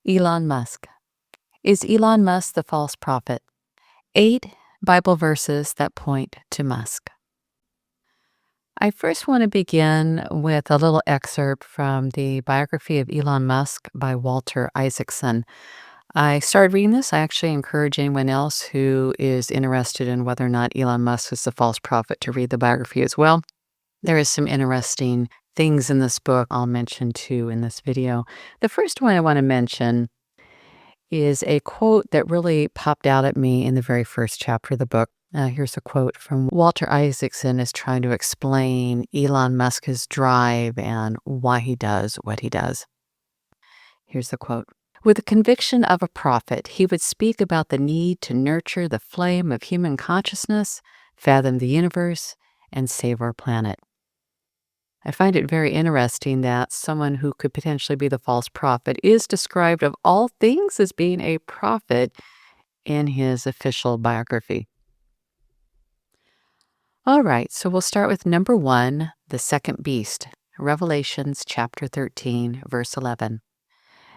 Elon Musk. Is Elon Musk the false prophet? 8 Bible verses that point to Musk. I first want to begin with a little excerpt from the biography of Elon Musk by Walter Isaacson. I started reading this. I actually encourage anyone else who is interested in whether or not Elon Musk is the false prophet to read the biography as well. There is some interesting things in this book I'll mention too in this video. The first one I want to mention is a quote that really popped out at me in the very first chapter of the book. Here's a quote from Walter Isaacson is trying to explain Elon Musk's drive and why he does what he does. Here's the quote. With the conviction of a prophet, he would speak about the need to nurture the flame of human consciousness, fathom the universe, and save our planet. I find it very interesting that someone who could potentially be the false prophet is described of all things as being a prophet in his official biography. All right, so we'll start with number 1, the second beast, Revelations chapter 13, verse 11.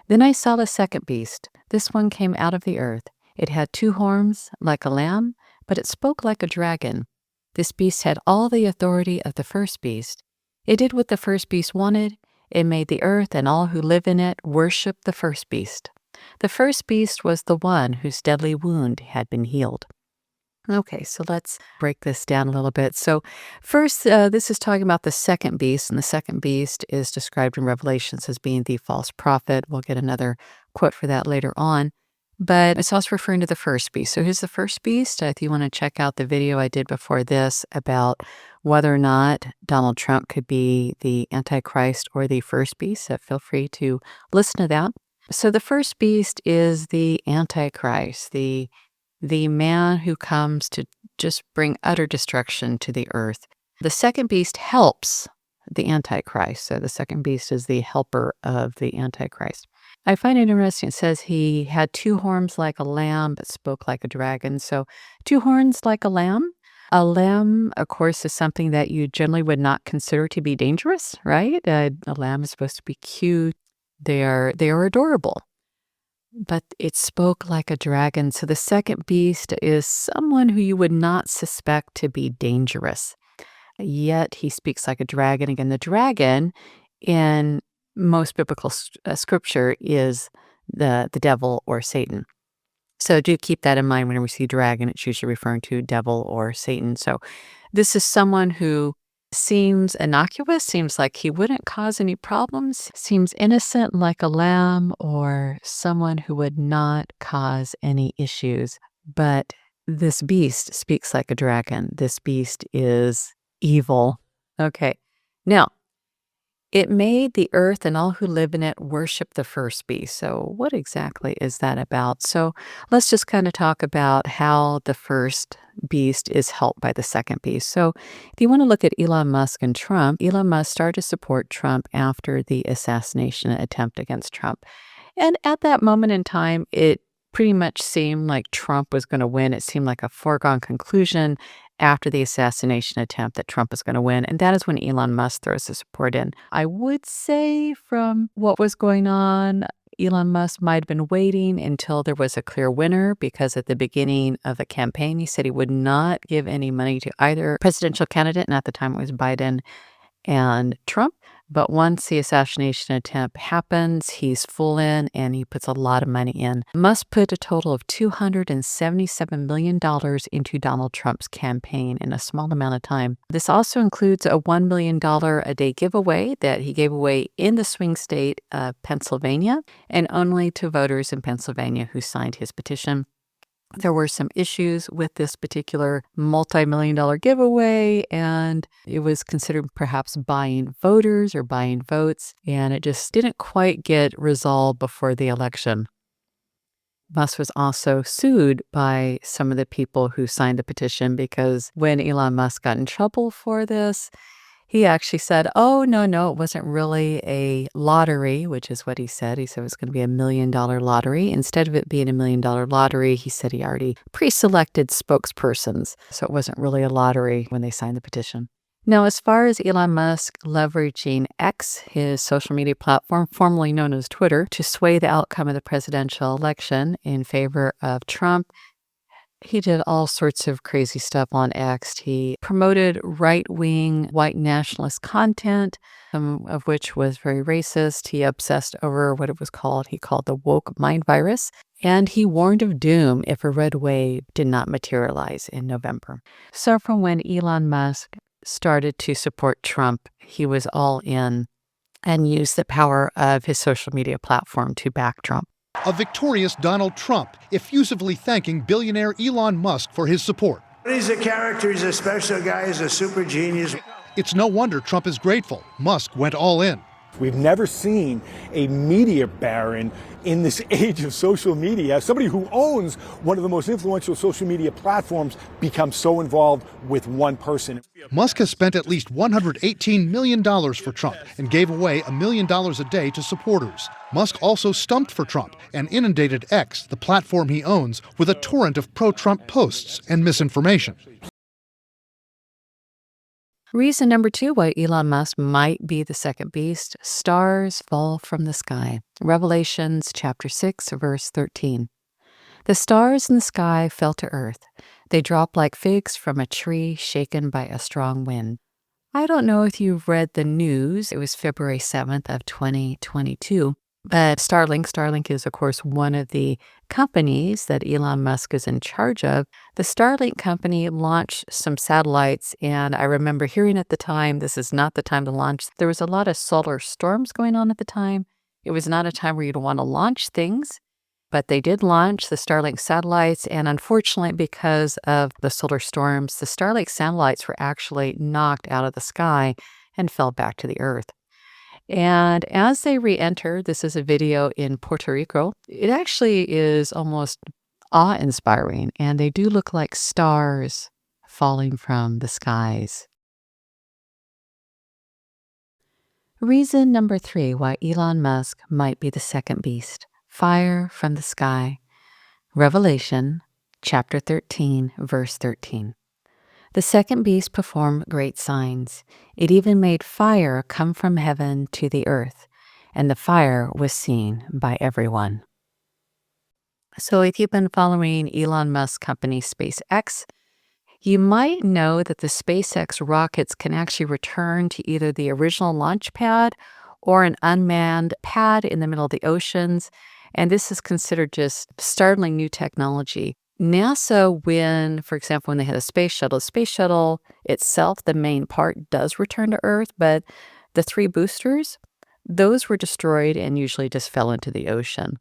Then I saw the second beast. This one came out of the earth. It had 2 horns like a lamb, but it spoke like a dragon. This beast had all the authority of the first beast. It did what the first beast wanted. It made the earth and all who live in it worship the first beast. The first beast was the one whose deadly wound had been healed. Okay, so let's break this down a little bit. So first, this is talking about the second beast, and the second beast is described in Revelations as being the false prophet. We'll get another quote for that later on. But it's also referring to the first beast. So who's the first beast? If you want to check out the video I did before this about whether or not Donald Trump could be the Antichrist or the first beast, feel free to listen to that. So the first beast is the Antichrist, the man who comes to just bring utter destruction to the earth. The second beast helps the Antichrist. So the second beast is the helper of the Antichrist. I find it interesting. It says he had 2 horns like a lamb, but spoke like a dragon. So 2 horns like a lamb. A lamb, of course, is something that you generally would not consider to be dangerous, right? A lamb is supposed to be cute. They are adorable. But it spoke like a dragon. So the second beast is someone who you would not suspect to be dangerous. Yet he speaks like a dragon. Again, the dragon in most biblical scripture is the devil or Satan. So do keep that in mind whenever we see dragon. It's usually referring to devil or Satan. So this is someone who seems innocuous, seems like he wouldn't cause any problems, seems innocent like a lamb or someone who would not cause any issues. But this beast speaks like a dragon. This beast is evil. Okay. Now, it made the earth and all who live in it worship the first beast. So what exactly is that about? So let's just kind of talk about how the first beast is helped by the second beast. So if you want to look at Elon Musk and Trump, Elon Musk started to support Trump after the assassination attempt against Trump. And at that moment in time, it pretty much seemed like Trump was going to win. It seemed like a foregone conclusion after the assassination attempt that Trump was going to win. And that is when Elon Musk throws his support in. I would say from what was going on, Elon Musk might have been waiting until there was a clear winner, because at the beginning of the campaign, he said he would not give any money to either presidential candidate, and at the time it was Biden and Trump. But once the assassination attempt happens, he's full in and he puts a lot of money in. Musk put a total of $277 million into Donald Trump's campaign in a small amount of time. This also includes a $1 million a day giveaway that he gave away in the swing state of Pennsylvania, and only to voters in Pennsylvania who signed his petition. There were some issues with this particular multi-million-dollar giveaway, and it was considered perhaps buying voters or buying votes, and it just didn't quite get resolved before the election. Musk was also sued by some of the people who signed the petition, because when Elon Musk got in trouble for this, he actually said, oh, no, it wasn't really a lottery, which is what he said. He said it was going to be $1 million lottery. Instead of it being $1 million lottery, he said he already pre-selected spokespersons. So it wasn't really a lottery when they signed the petition. Now, as far as Elon Musk leveraging X, his social media platform, formerly known as Twitter, to sway the outcome of the presidential election in favor of Trump, he did all sorts of crazy stuff on X. He promoted right wing white nationalist content, some of which was very racist. He obsessed over what it was called. He called the woke mind virus. And he warned of doom if a red wave did not materialize in November. So, from when Elon Musk started to support Trump, he was all in and used the power of his social media platform to back Trump. A victorious Donald Trump effusively thanking billionaire Elon Musk for his support. He's a character, he's a special guy, he's a super genius. It's no wonder Trump is grateful. Musk went all in. We've never seen a media baron in this age of social media, somebody who owns one of the most influential social media platforms, become so involved with one person. Musk has spent at least $118 million for Trump and gave away $1 million a day to supporters. Musk also stumped for Trump and inundated X, the platform he owns, with a torrent of pro-Trump posts and misinformation. Reason number 2 why Elon Musk might be the second beast: stars fall from the sky. Revelations chapter 6, verse 13. The stars in the sky fell to earth. They dropped like figs from a tree shaken by a strong wind. I don't know if you've read the news. It was February 7th of 2022. But Starlink is, of course, one of the companies that Elon Musk is in charge of. The Starlink company launched some satellites, and I remember hearing at the time, this is not the time to launch. There was a lot of solar storms going on at the time. It was not a time where you'd want to launch things, but they did launch the Starlink satellites, and unfortunately, because of the solar storms, the Starlink satellites were actually knocked out of the sky and fell back to the earth. And as they re-enter, this is a video in Puerto Rico. It actually is almost awe-inspiring, and they do look like stars falling from the skies. Reason number 3 why Elon Musk might be the second beast: fire from the sky. Revelation chapter 13, verse 13. The second beast performed great signs. It even made fire come from heaven to the earth, and the fire was seen by everyone. So if you've been following Elon Musk's company SpaceX, you might know that the SpaceX rockets can actually return to either the original launch pad or an unmanned pad in the middle of the oceans, and this is considered just startling new technology. NASA, for example, when they had a space shuttle itself, the main part does return to Earth, but the 3 boosters, those were destroyed and usually just fell into the ocean.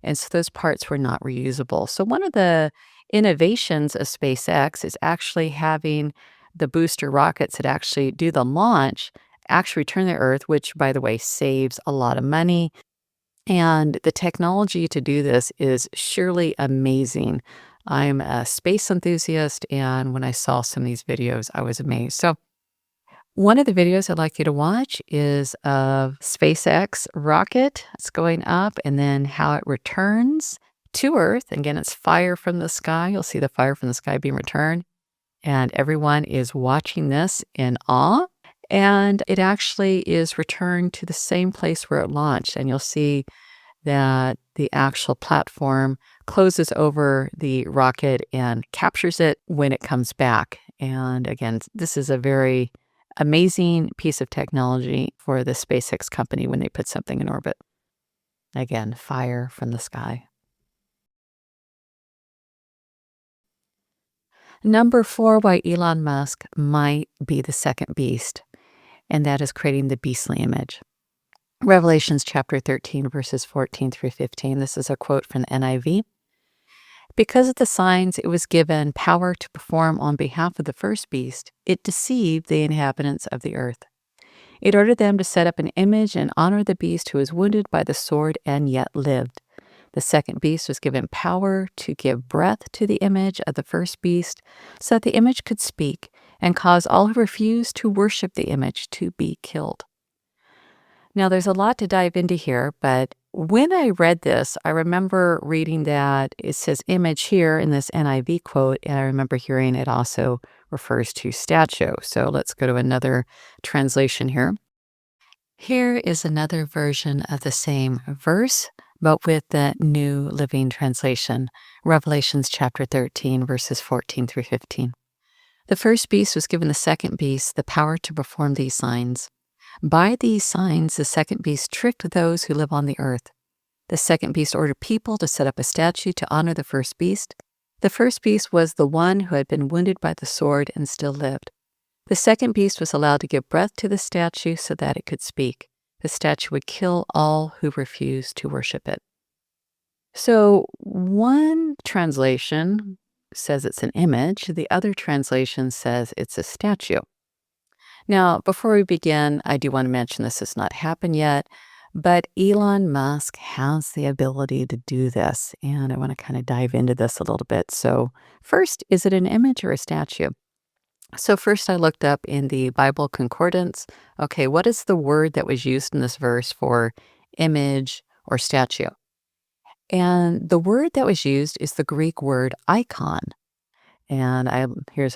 And so those parts were not reusable. So one of the innovations of SpaceX is actually having the booster rockets that actually do the launch actually return to Earth, which, by the way, saves a lot of money. And the technology to do this is surely amazing. I'm a space enthusiast, and when I saw some of these videos, I was amazed. So one of the videos I'd like you to watch is of SpaceX rocket. It's going up, and then how it returns to Earth. Again, it's fire from the sky. You'll see the fire from the sky being returned, and everyone is watching this in awe. And it actually is returned to the same place where it launched, and you'll see that the actual platform closes over the rocket and captures it when it comes back. And again, this is a very amazing piece of technology for the SpaceX company when they put something in orbit. Again, fire from the sky. Number 4, why Elon Musk might be the second beast, and that is creating the beastly image. Revelations chapter 13, verses 14 through 15. This is a quote from the NIV. Because of the signs it was given power to perform on behalf of the first beast, it deceived the inhabitants of the earth. It ordered them to set up an image and honor the beast who was wounded by the sword and yet lived. The second beast was given power to give breath to the image of the first beast, so that the image could speak and cause all who refused to worship the image to be killed. Now, there's a lot to dive into here, but when I read this, I remember reading that it says image here in this NIV quote, and I remember hearing it also refers to statue. So let's go to another translation here. Here is another version of the same verse, but with the New Living Translation, Revelations chapter 13, verses 14 through 15. The first beast was given the second beast the power to perform these signs. By these signs, the second beast tricked those who live on the earth. The second beast ordered people to set up a statue to honor the first beast. The first beast was the one who had been wounded by the sword and still lived. The second beast was allowed to give breath to the statue so that it could speak. The statue would kill all who refused to worship it. So one translation says it's an image. The other translation says it's a statue. Now, before we begin, I do want to mention this has not happened yet, but Elon Musk has the ability to do this, and I want to kind of dive into this a little bit. So first, is it an image or a statue? So first I looked up in the Bible Concordance, okay, what is the word that was used in this verse for image or statue? And the word that was used is the Greek word icon. And here's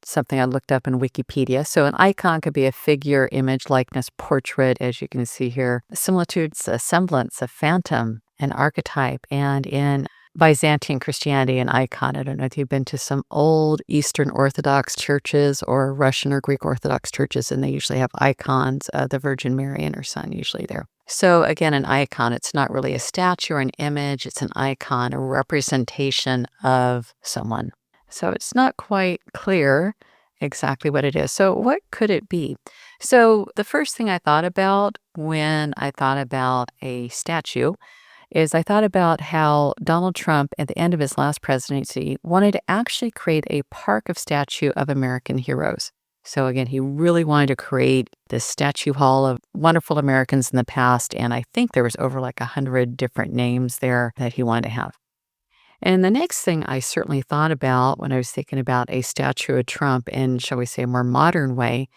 something I looked up in Wikipedia. So an icon could be a figure, image, likeness, portrait, as you can see here. A similitude, a semblance, a phantom, an archetype. And in Byzantine Christianity, an icon. I don't know if you've been to some old Eastern Orthodox churches or Russian or Greek Orthodox churches, and they usually have icons of the Virgin Mary and her son usually there. So again, an icon, it's not really a statue or an image, it's an icon, a representation of someone. So it's not quite clear exactly what it is. So what could it be? So the first thing I thought about when I thought about a statue is I thought about how Donald Trump, at the end of his last presidency, wanted to actually create a park of statue of American heroes. So again, he really wanted to create this statue hall of wonderful Americans in the past, and I think there was over like 100 different names there that he wanted to have. And the next thing I certainly thought about when I was thinking about a statue of Trump in, shall we say, a more modern way,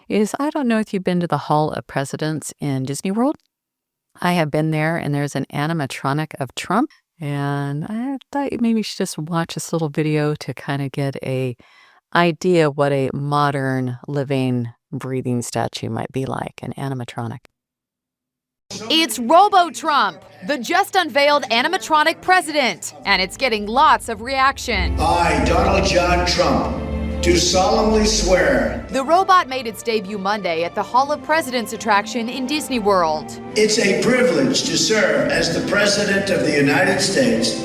is I don't know if you've been to the Hall of Presidents in Disney World. I have been there, and there's an animatronic of Trump, and I thought maybe you should just watch this little video to kind of get a idea what a modern, living, breathing statue might be like, an animatronic. It's Robo-Trump, the just unveiled animatronic president, and it's getting lots of reaction. I, Donald John Trump, do solemnly swear. The robot made its debut Monday at the Hall of Presidents attraction in Disney World. It's a privilege to serve as the President of the United States.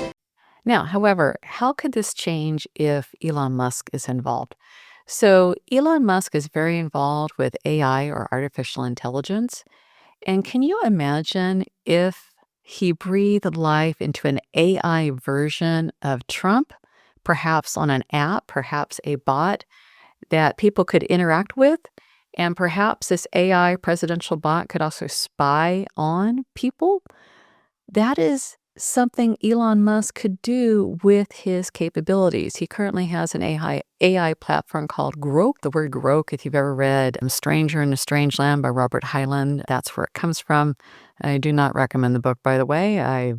Now, however, how could this change if Elon Musk is involved? So Elon Musk is very involved with AI or artificial intelligence. And can you imagine if he breathed life into an AI version of Trump, perhaps on an app, perhaps a bot that people could interact with, and perhaps this AI presidential bot could also spy on people? That is something Elon Musk could do with his capabilities. He currently has an AI platform called Grok. The word Grok, if you've ever read Stranger in a Strange Land by Robert Hyland, that's where it comes from. I do not recommend the book, by the way. I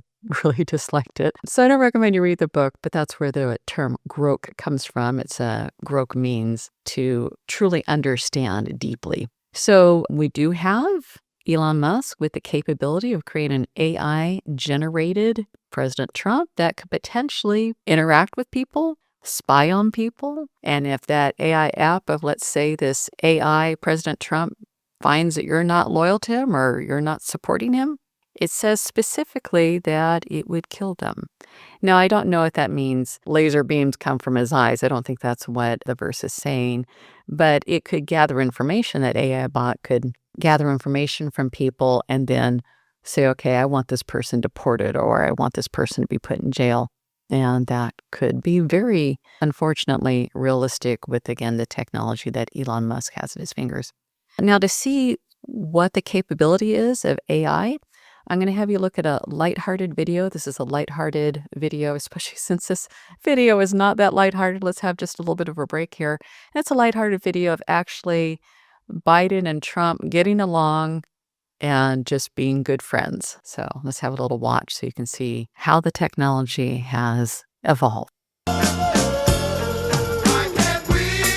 really disliked it. So I don't recommend you read the book, but that's where the term Grok comes from. Grok means to truly understand deeply. So we do have Elon Musk with the capability of creating an AI-generated President Trump that could potentially interact with people, spy on people. And if that AI app of, let's say, this AI President Trump finds that you're not loyal to him or you're not supporting him, it says specifically that it would kill them. Now, I don't know if that means laser beams come from his eyes. I don't think that's what the verse is saying. But it could gather information. That AI bot could gather information from people and then say, okay, I want this person deported or I want this person to be put in jail. And that could be very, unfortunately, realistic with, again, the technology that Elon Musk has at his fingers. Now, to see what the capability is of AI, I'm going to have you look at a lighthearted video. This is a lighthearted video, especially since this video is not that lighthearted. Let's have just a little bit of a break here. And it's a lighthearted video of actually Biden and Trump getting along and just being good friends. So let's have a little watch so you can see how the technology has evolved. I can't breathe.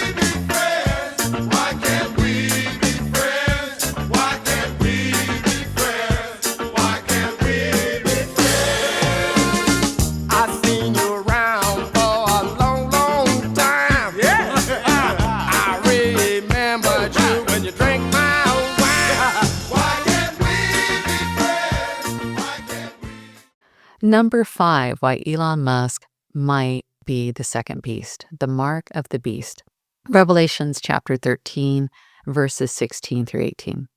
Number 5, why Elon Musk might be the second beast, the mark of the beast. Revelations chapter 13, verses 16 through 18.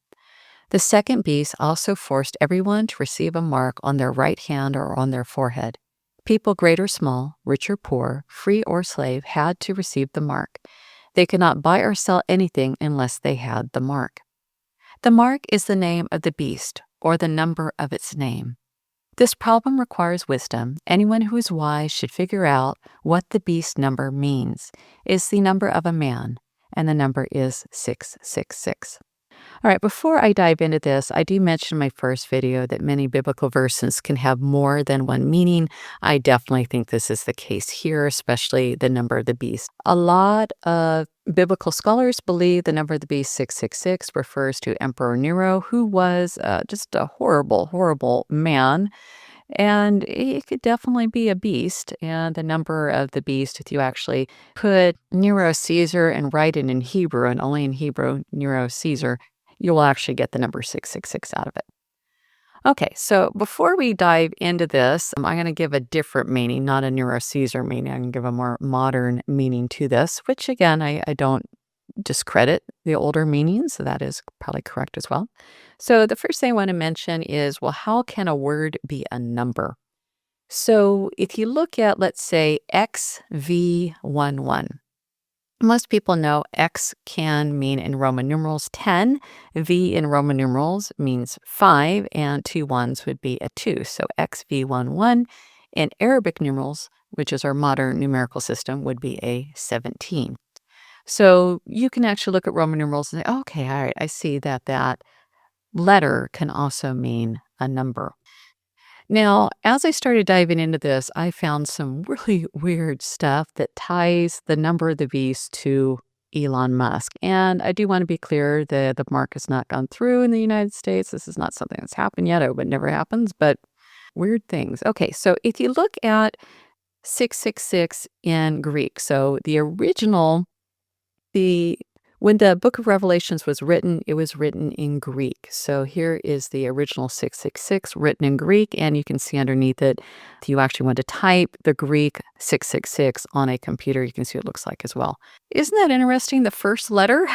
The second beast also forced everyone to receive a mark on their right hand or on their forehead. People great or small, rich or poor, free or slave, had to receive the mark. They could not buy or sell anything unless they had the mark. The mark is the name of the beast, or the number of its name. This problem requires wisdom. Anyone who is wise should figure out what the beast number means. It's the number of a man, and the number is 666. All right, before I dive into this, I do mention in my first video that many biblical verses can have more than one meaning. I definitely think this is the case here, especially the number of the beast. A lot of biblical scholars believe the number of the beast 666 refers to Emperor Nero, who was just a horrible, horrible man. And it could definitely be a beast. And the number of the beast, if you actually put Nero Caesar and write it in Hebrew, and only in Hebrew, Nero Caesar, you will actually get the number 666 out of it. Okay, so before we dive into this, I'm going to give a different meaning, not a Nero Caesar meaning. I'm going to give a more modern meaning to this, which again, I don't discredit the older meanings, so that is probably correct as well. So the first thing I want to mention is, well, how can a word be a number? So if you look at, let's say, XV11, most people know X can mean in Roman numerals 10, V in Roman numerals means 5, and 2 ones would be a 2. So XV11 in Arabic numerals, which is our modern numerical system, would be a 17. So you can actually look at Roman numerals and say, okay, all right, I see that that letter can also mean a number. Now, as I started diving into this, I found some really weird stuff that ties the number of the beast to Elon Musk. And I do want to be clear that the mark has not gone through in the United States. This is not something that's happened yet. I hope it never happens, but weird things. Okay, so if you look at 666 in Greek, so the original, when the book of Revelations was written, it was written in Greek. So here is the original 666 written in Greek, and you can see underneath it, if you actually want to type the Greek 666 on a computer, you can see what it looks like as well. Isn't that interesting? The first letter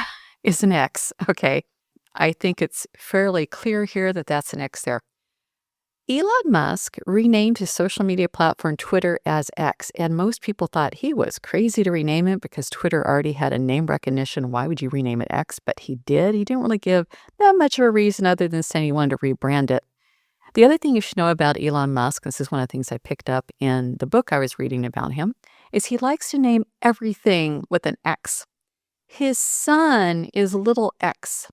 is an X. Okay, I think it's fairly clear here that that's an X there. Elon Musk renamed his social media platform Twitter as X, and most people thought he was crazy to rename it because Twitter already had a name recognition. Why would you rename it X? But he did. He didn't really give that much of a reason other than saying he wanted to rebrand it. The other thing you should know about Elon Musk, this is one of the things I picked up in the book I was reading about him, is he likes to name everything with an X. His son is little X.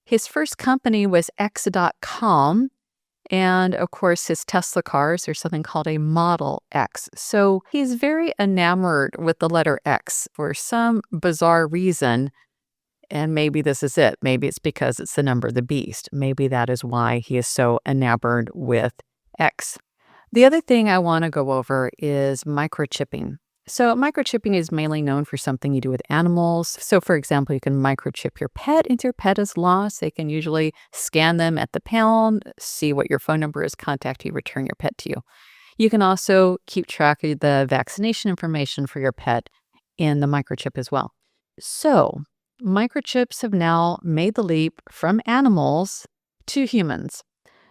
His first company was X.com. And of course, his Tesla cars, there's something called a Model X. So he's very enamored with the letter X for some bizarre reason. And maybe this is it. Maybe it's because it's the number of the beast. Maybe that is why he is so enamored with X. The other thing I want to go over is microchipping. So microchipping is mainly known for something you do with animals. So for example, you can microchip your pet. If your pet is lost, they can usually scan them at the pound, see what your phone number is, contact you, return your pet to you. You can also keep track of the vaccination information for your pet in the microchip as well. So microchips have now made the leap from animals to humans.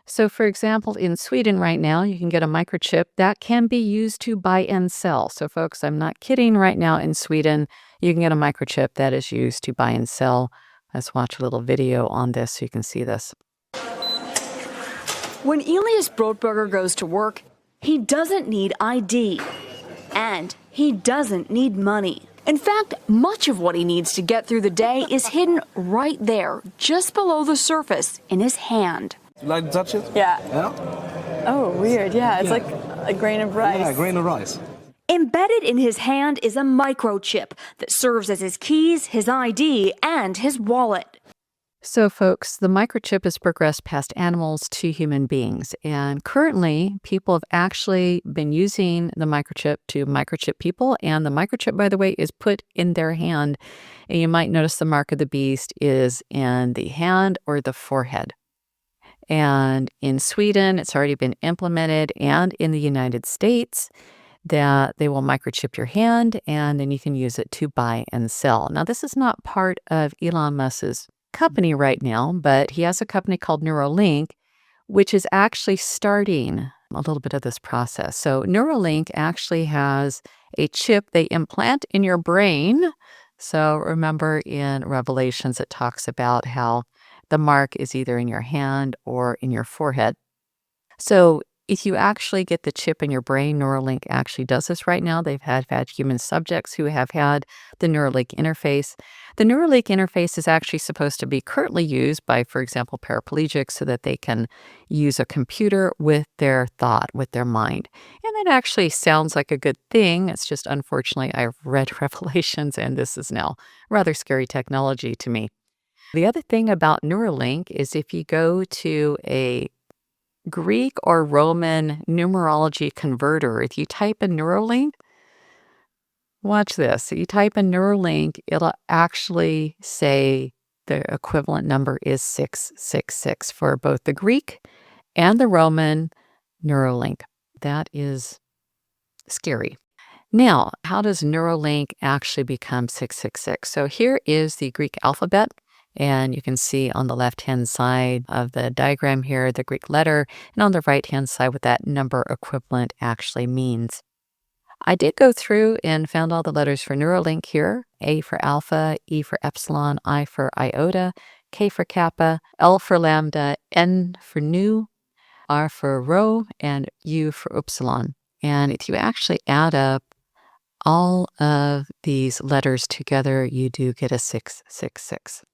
So for example, in Sweden right now, you can get a microchip that can be used to buy and sell. So folks, I'm not kidding. Right now in Sweden, you can get a microchip that is used to buy and sell. Let's watch a little video on this so you can see this. When Elias Brotberger goes to work, he doesn't need ID. And he doesn't need money. In fact, much of what he needs to get through the day is hidden right there, just below the surface, in his hand. You like to touch it? Yeah. Yeah? Oh, weird. Yeah, it's like a grain of rice. Yeah, a grain of rice. Embedded in his hand is a microchip that serves as his keys, his ID, and his wallet. So folks, the microchip has progressed past animals to human beings. And currently, people have actually been using the microchip to microchip people. And the microchip, by the way, is put in their hand. And you might notice the mark of the beast is in the hand or the forehead. And in Sweden, it's already been implemented, and in the United States, that they will microchip your hand and then you can use it to buy and sell. Now, this is not part of Elon Musk's company right now, but he has a company called Neuralink, which is actually starting a little bit of this process. So Neuralink actually has a chip they implant in your brain. So remember in Revelations, it talks about how the mark is either in your hand or in your forehead. So if you actually get the chip in your brain, Neuralink actually does this right now. They've had human subjects who have had the Neuralink interface. The Neuralink interface is actually supposed to be currently used by, for example, paraplegics so that they can use a computer with their thought, with their mind. And that actually sounds like a good thing. It's just, unfortunately, I've read Revelations, and this is now rather scary technology to me. The other thing about Neuralink is if you go to a Greek or Roman numerology converter, if you type in Neuralink, watch this. You type in Neuralink, it'll actually say the equivalent number is 666 for both the Greek and the Roman Neuralink. That is scary. Now, how does Neuralink actually become 666? So here is the Greek alphabet. And you can see on the left-hand side of the diagram here, the Greek letter, and on the right-hand side what that number equivalent actually means. I did go through and found all the letters for Neuralink here: A for alpha, E for epsilon, I for iota, K for kappa, L for lambda, N for nu, R for rho, and U for upsilon. And if you actually add up all of these letters together, you do get a 666.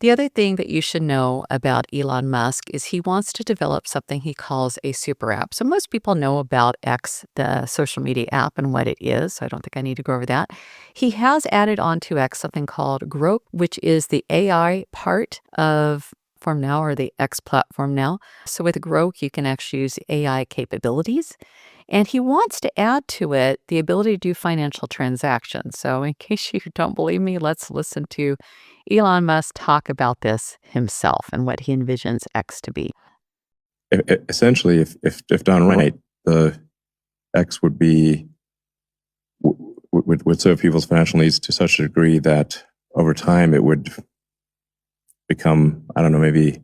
The other thing that you should know about Elon Musk is he wants to develop something he calls a super app. So most people know about X, the social media app, and what it is. So I don't think I need to go over that. He has added onto X something called Grok, which is the AI part of platform now, or the X platform now. So with Grok, you can actually use AI capabilities. And he wants to add to it the ability to do financial transactions. So in case you don't believe me, let's listen to Elon Musk talk about this himself and what he envisions X to be. Essentially, if done right, the X would serve people's financial needs to such a degree that over time it would become, I don't know, maybe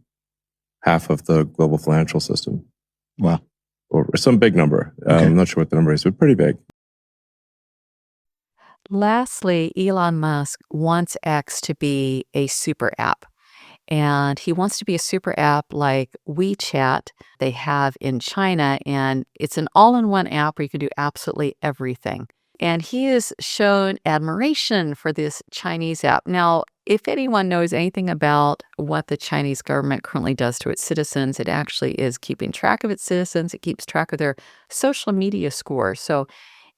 half of the global financial system. Wow. Or some big number. Okay. I'm not sure what the number is, but pretty big. Lastly, Elon Musk wants X to be a super app. And he wants to be a super app like WeChat they have in China. And it's an all-in-one app where you can do absolutely everything. And he has shown admiration for this Chinese app. Now, if anyone knows anything about what the Chinese government currently does to its citizens, it actually is keeping track of its citizens. It keeps track of their social media score. So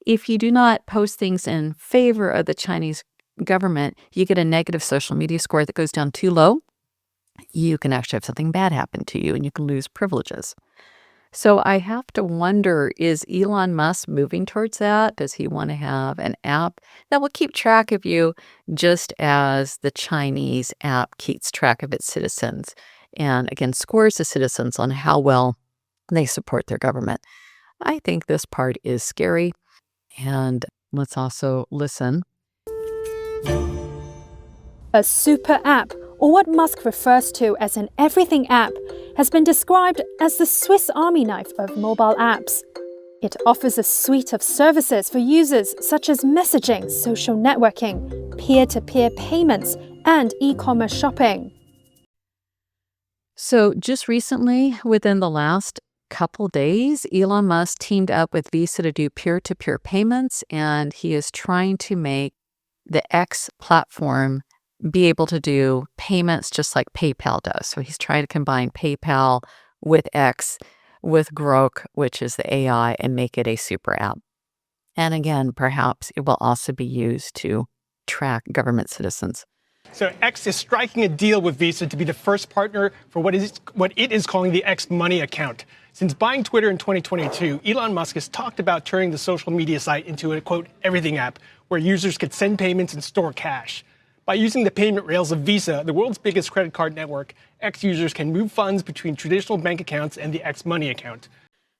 if you do not post things in favor of the Chinese government, you get a negative social media score that goes down too low. You can actually have something bad happen to you and you can lose privileges. So I have to wonder, is Elon Musk moving towards that? Does he want to have an app that will keep track of you just as the Chinese app keeps track of its citizens and, again, scores the citizens on how well they support their government? I think this part is scary. And let's also listen. A super app, or what Musk refers to as an everything app, has been described as the Swiss Army knife of mobile apps. It offers a suite of services for users such as messaging, social networking, peer-to-peer payments, and e-commerce shopping. So just recently, within the last couple days, Elon Musk teamed up with Visa to do peer-to-peer payments, and he is trying to make the X platform be able to do payments just like PayPal does. So he's trying to combine PayPal with X, with Grok, which is the AI, and make it a super app. And again, perhaps it will also be used to track government citizens. So X is striking a deal with Visa to be the first partner for what it is calling the X Money account. Since buying Twitter in 2022, Elon Musk has talked about turning the social media site into a, quote, everything app where users could send payments and store cash. By using the payment rails of Visa, the world's biggest credit card network, X users can move funds between traditional bank accounts and the X Money account.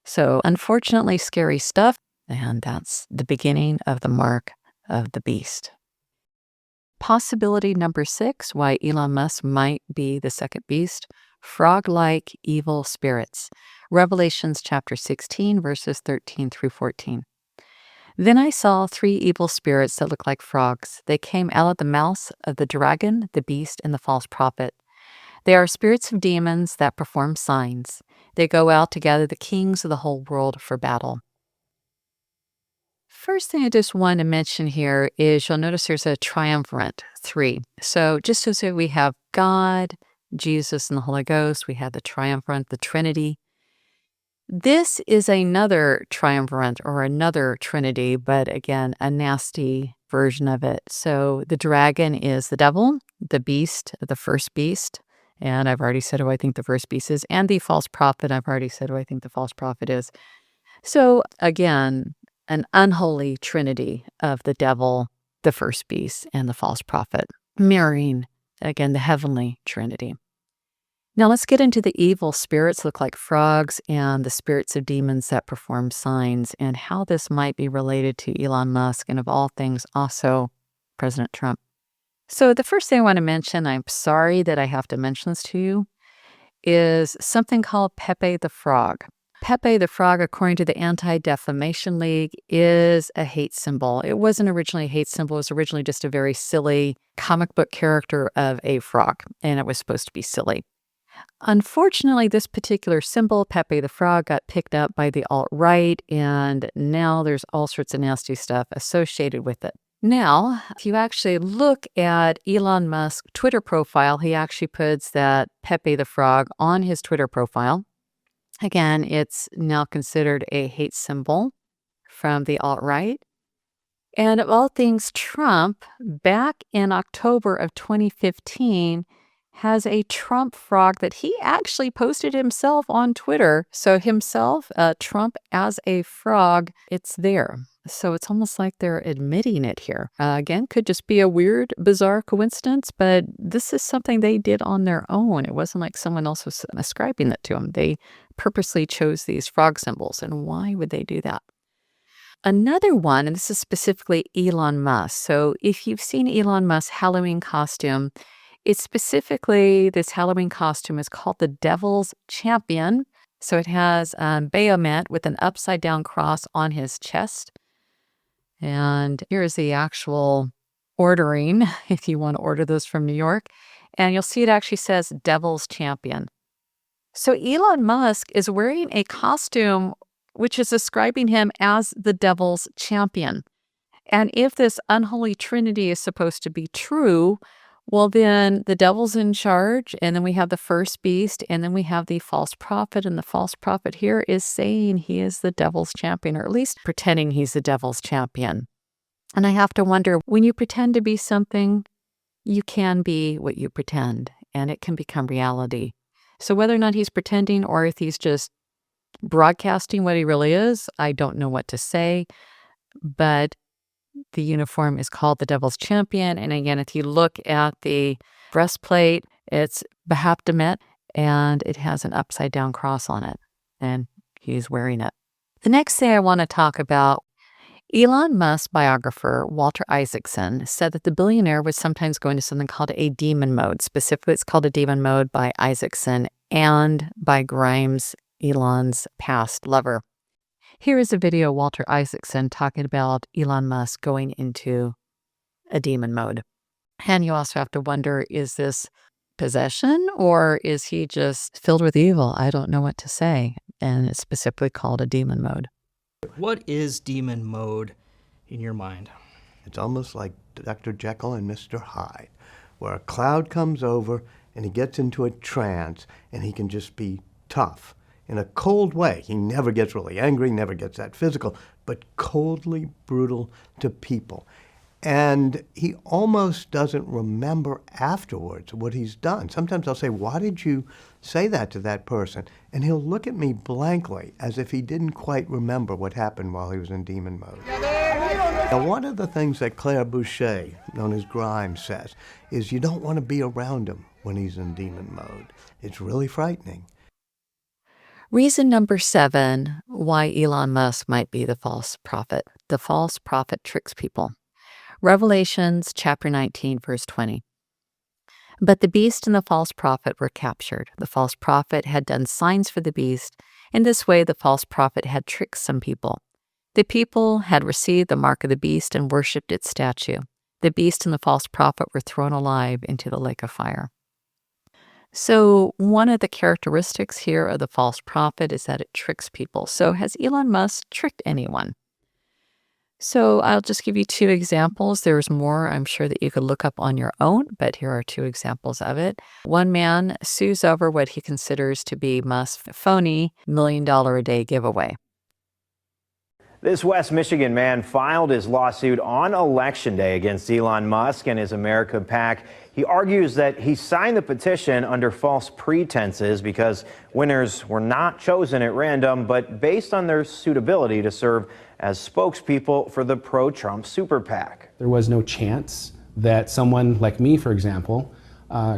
So, unfortunately, scary stuff. And that's the beginning of the mark of the beast. Possibility number 6, why Elon Musk might be the second beast: frog-like evil spirits. Revelations chapter 16, verses 13 through 14. Then I saw 3 evil spirits that looked like frogs. They came out of the mouths of the dragon, the beast, and the false prophet. They are spirits of demons that perform signs. They go out to gather the kings of the whole world for battle. First thing I just want to mention here is you'll notice there's a triumvirate 3. So just as we have God, Jesus, and the Holy Ghost, we have the triumvirate, the Trinity. This is another triumvirate or another Trinity, but again, a nasty version of it. So the dragon is the devil, the beast, the first beast, and I've already said who I think the first beast is, and the false prophet, I've already said who I think the false prophet is. So again, an unholy trinity of the devil, the first beast, and the false prophet, mirroring, again, the heavenly trinity. Now let's get into the evil spirits look like frogs and the spirits of demons that perform signs and how this might be related to Elon Musk and, of all things, also President Trump. So the first thing I want to mention, I'm sorry that I have to mention this to you, is something called Pepe the Frog. Pepe the Frog, according to the Anti-Defamation League, is a hate symbol. It wasn't originally a hate symbol. It was originally just a very silly comic book character of a frog, and it was supposed to be silly. Unfortunately, this particular symbol, Pepe the Frog, got picked up by the alt-right, and now there's all sorts of nasty stuff associated with it. Now, if you actually look at Elon Musk's Twitter profile, he actually puts that Pepe the Frog on his Twitter profile. Again, it's now considered a hate symbol from the alt-right. And of all things, Trump, back in October of 2015, has a Trump frog that he actually posted himself on Twitter. So himself, Trump as a frog, it's there. So it's almost like they're admitting it here. Again, could just be a weird, bizarre coincidence, but this is something they did on their own. It wasn't like someone else was ascribing it to them. They purposely chose these frog symbols. And why would they do that? Another one, and this is specifically Elon Musk. So if you've seen Elon Musk's Halloween costume, it's specifically, this Halloween costume is called the Devil's Champion. So it has Baphomet with an upside down cross on his chest. And here's the actual ordering, if you want to order those from New York. And you'll see it actually says Devil's Champion. So Elon Musk is wearing a costume which is describing him as the Devil's Champion. And if this unholy trinity is supposed to be true, well, then the devil's in charge, and then we have the first beast, and then we have the false prophet, and the false prophet here is saying he is the devil's champion, or at least pretending he's the devil's champion. And I have to wonder, when you pretend to be something, you can be what you pretend, and it can become reality. So whether or not he's pretending or if he's just broadcasting what he really is, I don't know what to say, but the uniform is called the Devil's Champion. And again, if you look at the breastplate, it's Baphomet, and it has an upside down cross on it, and he's wearing it. The next thing I want to talk about, Elon Musk's biographer, Walter Isaacson, said that the billionaire would sometimes go into something called a demon mode. Specifically, it's called a demon mode by Isaacson and by Grimes, Elon's past lover. Here is a video of Walter Isaacson talking about Elon Musk going into a demon mode. And you also have to wonder, is this possession or is he just filled with evil? I don't know what to say. And it's specifically called a demon mode. What is demon mode in your mind? It's almost like Dr. Jekyll and Mr. Hyde, where a cloud comes over and he gets into a trance and he can just be tough. In a cold way. He never gets really angry, never gets that physical, but coldly brutal to people. And he almost doesn't remember afterwards what he's done. Sometimes I'll say, why did you say that to that person? And he'll look at me blankly as if he didn't quite remember what happened while he was in demon mode. Now, one of the things that Claire Boucher, known as Grimes, says is you don't want to be around him when he's in demon mode. It's really frightening. Reason number 7 why Elon Musk might be the false prophet. The false prophet tricks people. Revelations chapter 19, verse 20. But the beast and the false prophet were captured. The false prophet had done signs for the beast. In this way, the false prophet had tricked some people. The people had received the mark of the beast and worshipped its statue. The beast and the false prophet were thrown alive into the lake of fire. So one of the characteristics here of the false prophet is that it tricks people. So has Elon Musk tricked anyone? So I'll just give you 2 examples. There's more I'm sure that you could look up on your own, but here are 2 examples of it. One man sues over what he considers to be Musk's phony $1 million a day giveaway. This West Michigan man filed his lawsuit on Election Day against Elon Musk and his America PAC. He argues that he signed the petition under false pretenses because winners were not chosen at random, but based on their suitability to serve as spokespeople for the pro-Trump super PAC. There was no chance that someone like me, for example,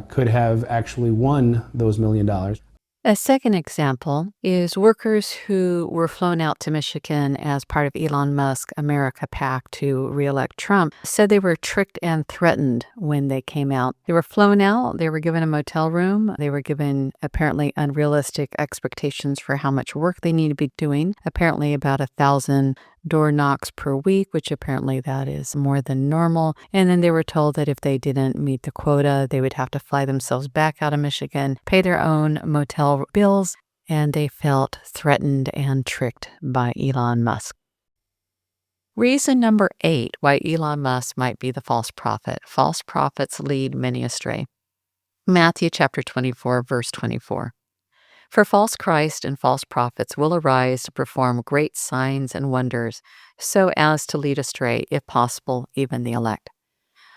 could have actually won those $1 million. A second example is workers who were flown out to Michigan as part of Elon Musk America PAC to re-elect Trump said they were tricked and threatened when they came out. They were flown out, they were given a motel room, they were given apparently unrealistic expectations for how much work they need to be doing, apparently about 1,000 door knocks per week, which apparently that is more than normal. And then they were told that if they didn't meet the quota, they would have to fly themselves back out of Michigan, pay their own motel bills, and they felt threatened and tricked by Elon Musk. Reason number 8 why Elon Musk might be the false prophet. False prophets lead many astray. Matthew chapter 24, verse 24. For false Christ and false prophets will arise to perform great signs and wonders, so as to lead astray, if possible, even the elect.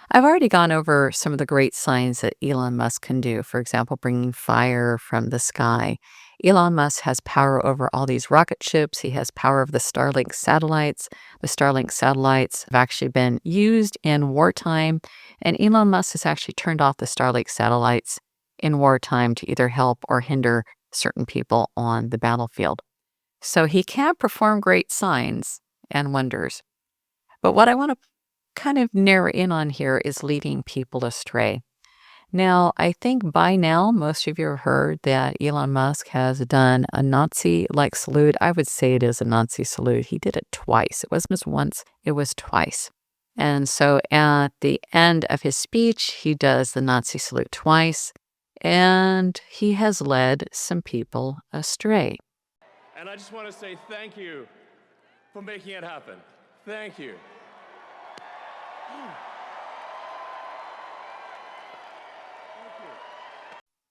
I've already gone over some of the great signs that Elon Musk can do. For example, bringing fire from the sky. Elon Musk has power over all these rocket ships. He has power of the Starlink satellites. The Starlink satellites have actually been used in wartime, and Elon Musk has actually turned off the Starlink satellites in wartime to either help or hinder certain people on the battlefield. So he can perform great signs and wonders. But what I want to kind of narrow in on here is leading people astray. Now, I think by now, most of you have heard that Elon Musk has done a Nazi-like salute. I would say it is a Nazi salute. He did it twice. It wasn't just once, it was twice. And so at the end of his speech, he does the Nazi salute twice. And he has led some people astray. And I just want to say thank you for making it happen. Thank you.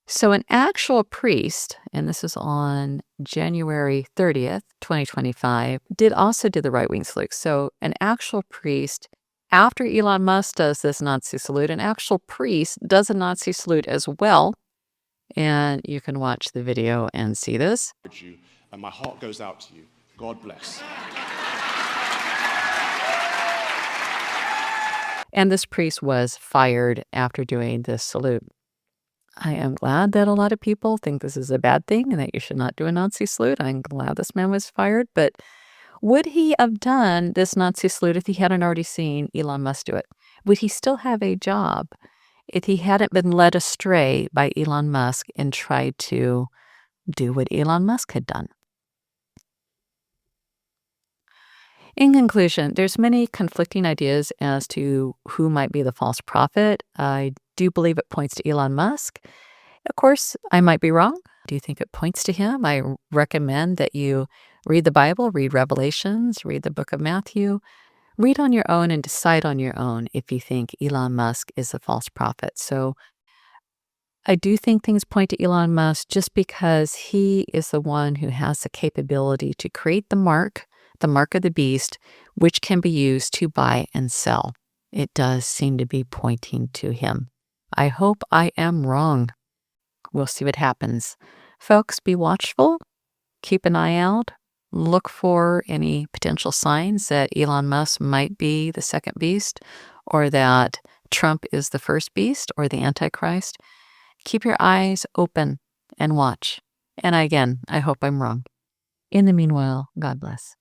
So an actual priest, and this is on January 30th, 2025, did the right-wing salute. So an actual priest, after Elon Musk does this Nazi salute, an actual priest does a Nazi salute as well. And you can watch the video and see this. And my heart goes out to you. God bless. And this priest was fired after doing this salute. I am glad that a lot of people think this is a bad thing and that you should not do a Nazi salute. I'm glad this man was fired. But would he have done this Nazi salute if he hadn't already seen Elon Musk do it? Would he still have a job if he hadn't been led astray by Elon Musk and tried to do what Elon Musk had done? In conclusion, there's many conflicting ideas as to who might be the false prophet. I do believe it points to Elon Musk. Of course, I might be wrong. Do you think it points to him? I recommend that you read the Bible, read Revelations, read the book of Matthew. Read on your own and decide on your own if you think Elon Musk is a false prophet. So I do think things point to Elon Musk just because he is the one who has the capability to create the mark of the beast, which can be used to buy and sell. It does seem to be pointing to him. I hope I am wrong. We'll see what happens. Folks, be watchful. Keep an eye out. look for any potential signs that Elon Musk might be the second beast, or that Trump is the first beast or the Antichrist. Keep your eyes open and watch. And again, I hope I'm wrong. In the meanwhile, God bless.